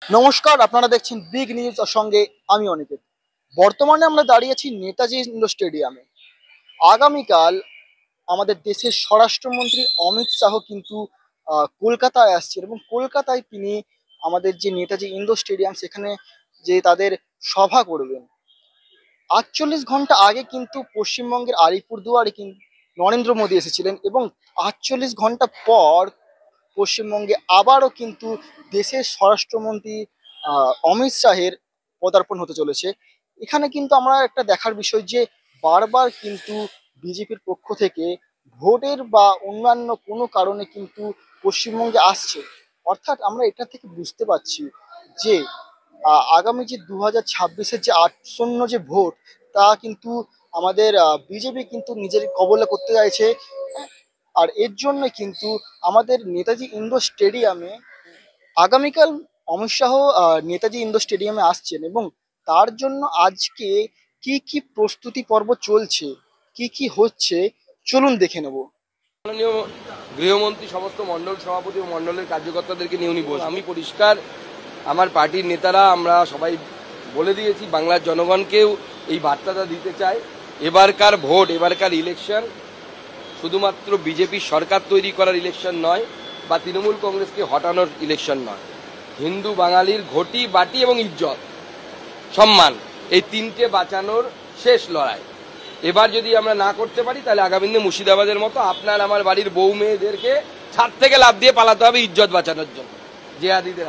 নমস্কার, আপনারা দেখছেন বিগ নিউজ আর সঙ্গে আমি অনিকেত। বর্তমানে আমরা দাঁড়িয়ে আছি নেতাজি ইন্ডোর স্টেডিয়ামে। আগামীকাল আমাদের দেশের স্বরাষ্ট্রমন্ত্রী অমিত শাহ কিন্তু কলকাতায় আসছেন এবং কলকাতায় তিনি আমাদের যে নেতাজি ইন্ডোর স্টেডিয়াম সেখানে যে তাদের সভা করবেন। ৪৮ ঘন্টা আগে কিন্তু পশ্চিমবঙ্গের আলিপুরদুয়ারে কিন্তু নরেন্দ্র মোদী এসেছিলেন এবং ৪৮ ঘন্টা পর পশ্চিমবঙ্গে আবারও কিন্তু দেশের স্বরাষ্ট্রমন্ত্রী অমিত শাহের পদার্পণ হতে চলেছে। এখানে কিন্তু আমরা একটা দেখার বিষয় যে বারবার কিন্তু বিজেপির পক্ষ থেকে ভোটের বা অন্যান্য কোনো কারণে কিন্তু পশ্চিমবঙ্গে আসছে। অর্থাৎ আমরা এটা থেকে বুঝতে পারছি যে আগামী যে 2026-এর যে আসন্ন যে ভোট তা কিন্তু আমাদের বিজেপি কিন্তু নিজের কবলে করতে চাইছে। আর এর জন্য কিন্তু আমাদের নেতাজি ইন্ডোর স্টেডিয়ামে আগামীকাল অমিত শাহ নেতাজি ইন্ডোর স্টেডিয়ামে আসছেন এবং তার জন্য আজকে কি কি প্রস্তুতি পর্ব চলছে, কি কি হচ্ছে, চলুন দেখে নেব। মাননীয় গৃহমন্ত্রী সমস্ত মণ্ডল সভাপতি ও মণ্ডলের কার্যকর্তাদেরকে নিয়ে উনি বসেন। আমি পরিষ্কার আমার পার্টির নেতারা আমরা সবাই বলে দিয়েছি, বাংলার জনগণকেও এই বার্তাটা দিতে চাই। এবারকার ভোট, এবারকার ইলেকশন শুধুমাত্র বিজেপির সরকার তৈরি করার ইলেকশন নয় বা তৃণমূল কংগ্রেসকে হটানোর ইলেকশন নয়। হিন্দু বাঙালির ঘটি বাটি এবং ইজ্জত সম্মান এই তিনটে বাঁচানোর শেষ লড়াই। এবার যদি আমরা না করতে পারি তাহলে আগামী দিনে মুর্শিদাবাদের মতো আপনার আমার বাড়ির বউ মেয়েদেরকে ছাদ থেকে লাফ দিয়ে পালাতে হবে ইজ্জত বাঁচানোর জন্য। জেহাদিদের